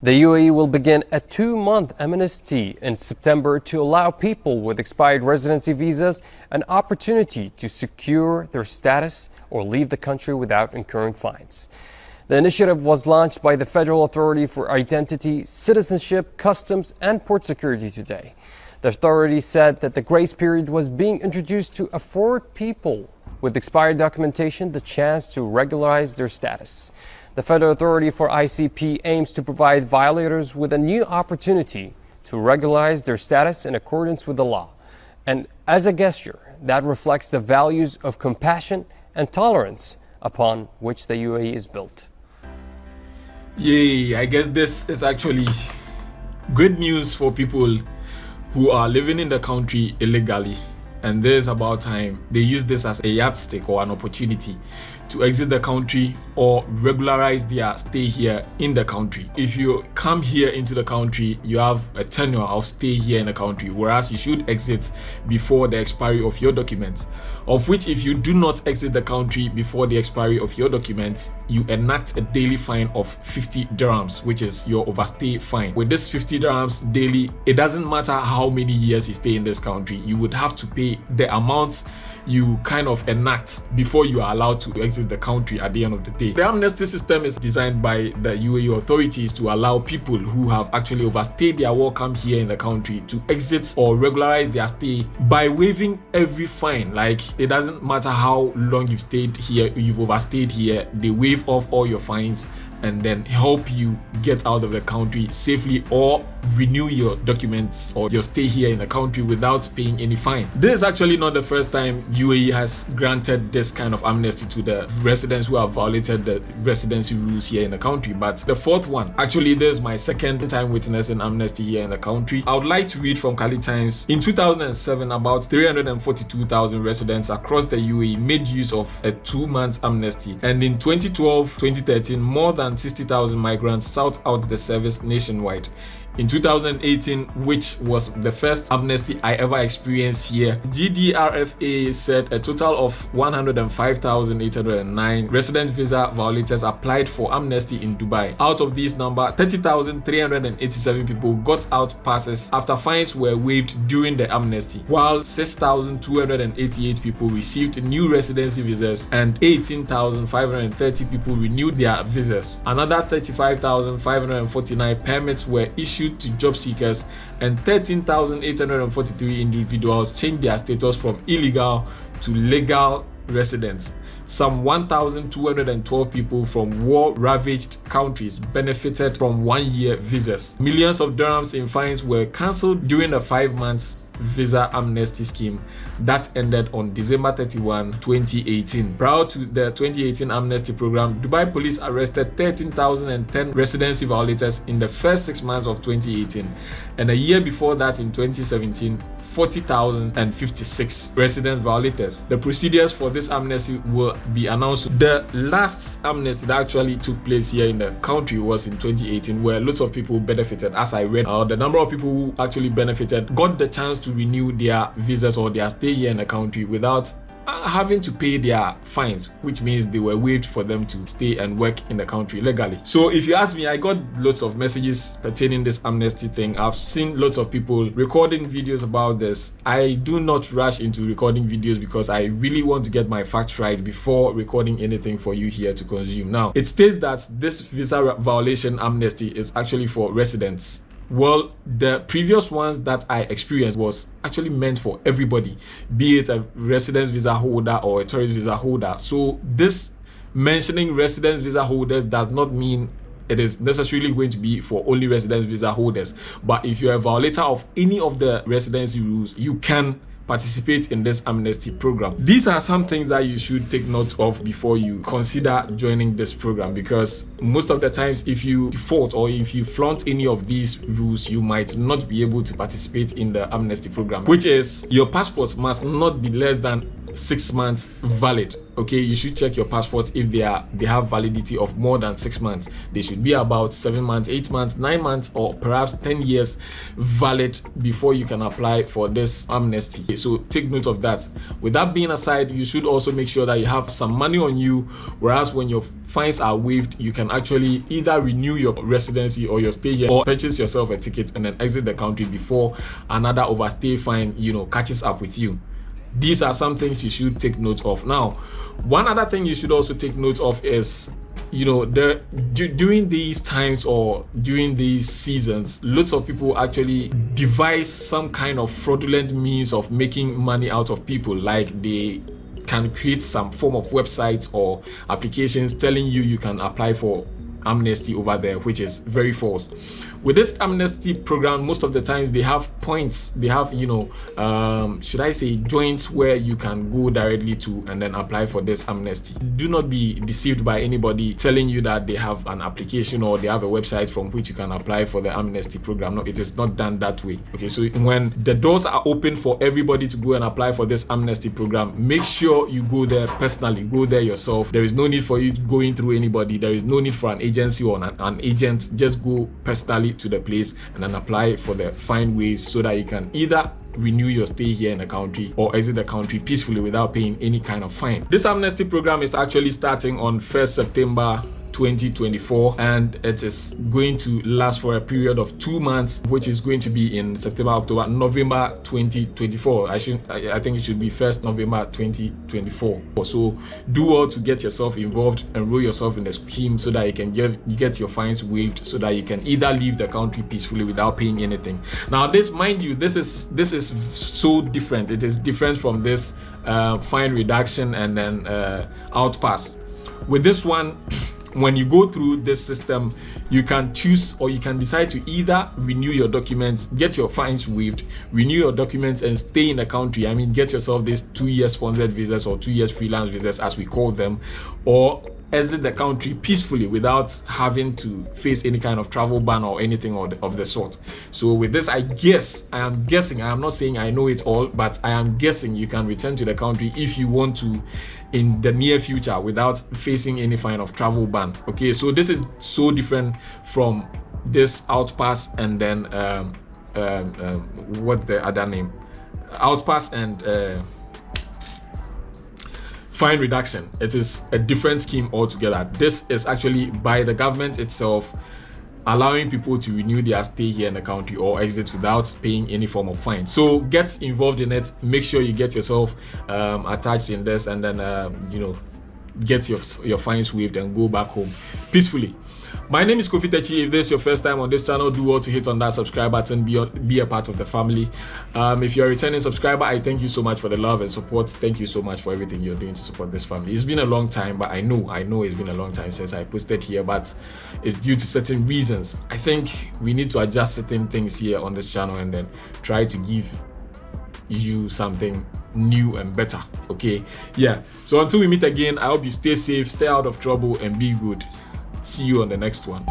The UAE will begin a 2-month amnesty in September to allow people with expired residency visas an opportunity to secure their status or leave the country without incurring fines. The initiative was launched by the Federal Authority for Identity, Citizenship, Customs and Port Security today. The authority said that the grace period was being introduced to afford people with expired documentation the chance to regularize their status. The Federal Authority for ICP aims to provide violators with a new opportunity to regularize their status in accordance with the law, and as a gesture that reflects the values of compassion and tolerance upon which the UAE is built. Yay, I guess this is actually great news for people who are living in the country illegally, and there's about time they use this as a yardstick or an opportunity to exit the country or regularize their stay here in the country. If you come here into the country, you have a tenure of stay here in the country, whereas you should exit before the expiry of your documents, of which if you do not exit the country before the expiry of your documents, you enact a daily fine of 50 dirhams, which is your overstay fine. With this 50 dirhams daily, it doesn't matter how many years you stay in this country, you would have to pay the amount you kind of enact before you are allowed to exit the country at the end of the day. The amnesty system is designed by the UAE authorities to allow people who have actually overstayed their welcome here in the country to exit or regularize their stay by waiving every fine. Like, it doesn't matter how long you've stayed here, you've overstayed here, they waive off all your fines and then help you get out of the country safely or renew your documents or your stay here in the country without paying any fine. This is actually not the first time UAE has granted this kind of amnesty to the residents who have violated the residency rules here in the country, but the fourth one. Actually, this is my second time witnessing amnesty here in the country. I would like to read from Kali Times. In 2007, about 342,000 residents across the UAE made use of a 2-month amnesty, and in 2012-2013, more than 60,000 migrants sought out the service nationwide. In 2018, which was the first amnesty I ever experienced here, GDRFA said a total of 105,809 resident visa violators applied for amnesty in Dubai. Out of this number, 30,387 people got out passes after fines were waived during the amnesty, while 6,288 people received new residency visas and 18,530 people renewed their visas. Another 35,549 permits were issued to job seekers, and 13,843 individuals changed their status from illegal to legal residents. Some 1,212 people from war-ravaged countries benefited from 1-year visas. Millions of dirhams in fines were cancelled during the 5 months visa amnesty scheme that ended on December 31, 2018. Prior to the 2018 amnesty program, Dubai police arrested 13,010 residency violators in the first 6 months of 2018, and a year before that, in 2017, 40,056 resident violators. The procedures for this amnesty will be announced. The last amnesty that actually took place here in the country was in 2018, where lots of people benefited. As I read, the number of people who actually benefited got the chance to renew their visas or their stay here in the country without having to pay their fines, which means they were waived for them to stay and work in the country legally. So if you ask me, I got lots of messages pertaining this amnesty thing. I've seen lots of people recording videos about this. I do not rush into recording videos because I really want to get my facts right before recording anything for you here to consume. Now, it states that this visa violation amnesty is actually for residents. Well, the previous ones that I experienced was actually meant for everybody, be it a residence visa holder or a tourist visa holder. So this mentioning residence visa holders does not mean it is necessarily going to be for only residence visa holders. But if you're a violator of any of the residency rules, you can participate in this amnesty program. These are some things that you should take note of before you consider joining this program, because most of the times if you default or if you flaunt any of these rules, you might not be able to participate in the amnesty program, which is your passport must not be less than 6 months valid. Okay, you should check your passports if they have validity of more than 6 months. They should be about 7 months, 8 months, 9 months, or perhaps 10 years valid before you can apply for this amnesty. So take note of that. With that being aside, you should also make sure that you have some money on you, whereas when your fines are waived, you can actually either renew your residency or your stay here, or purchase yourself a ticket and then exit the country before another overstay fine, catches up with you. These are some things you should take note of. Now, one other thing you should also take note of is, during these times or during these seasons, lots of people actually devise some kind of fraudulent means of making money out of people. Like they can create some form of websites or applications telling you can apply for amnesty over there, which is very false. With this amnesty program, most of the times they have points, they have should I say joints where you can go directly to and then apply for this amnesty. Do not be deceived by anybody telling you that they have an application or they have a website from which you can apply for the amnesty program. No, it is not done that way. Okay, so when the doors are open for everybody to go and apply for this amnesty program, make sure you go there personally, go there yourself. There is no need for you going through anybody. There is no need for an agency or an agent. Just go personally to the place and then apply for the fine waives so that you can either renew your stay here in the country or exit the country peacefully without paying any kind of fine. This amnesty program is actually starting on 1st September 2024, and it is going to last for a period of 2 months, which is going to be in September, October, November 2024. I think it should be 1st November 2024. So do well to get yourself involved, enroll yourself in the scheme so that you can get your fines waived, so that you can either leave the country peacefully without paying anything. Now, this, mind you, this is so different. It is different from this fine reduction and then outpass. With this one, when you go through this system, you can choose or you can decide to either renew your documents, get your fines waived, renew your documents and stay in the country. I mean, get yourself these 2-year sponsored visas or 2 years freelance visas as we call them, or exit the country peacefully without having to face any kind of travel ban or anything of the sort. So with this, I am guessing, I am not saying I know it all, but I am guessing you can return to the country if you want to in the near future without facing any kind of travel ban. Okay, so this is so different from this outpass and then what's the other name? Outpass and fine reduction. It is a different scheme altogether. This is actually by the government itself, allowing people to renew their stay here in the country or exit without paying any form of fine. So get involved in it. Make sure you get yourself attached in this, and then get your fines waived and go back home peacefully. My name is Kofi Techi. If this is your first time on this channel, do well to hit on that subscribe button, be a part of the family. If you're a returning subscriber, I thank you so much for the love and support. Thank you so much for everything you're doing to support this family. It's been a long time, but I know it's been a long time since I posted here, but it's due to certain reasons. I think we need to adjust certain things here on this channel and then try to give you something new and better. Okay, yeah, so until we meet again, I hope you stay safe, stay out of trouble, and be good. See you on the next one.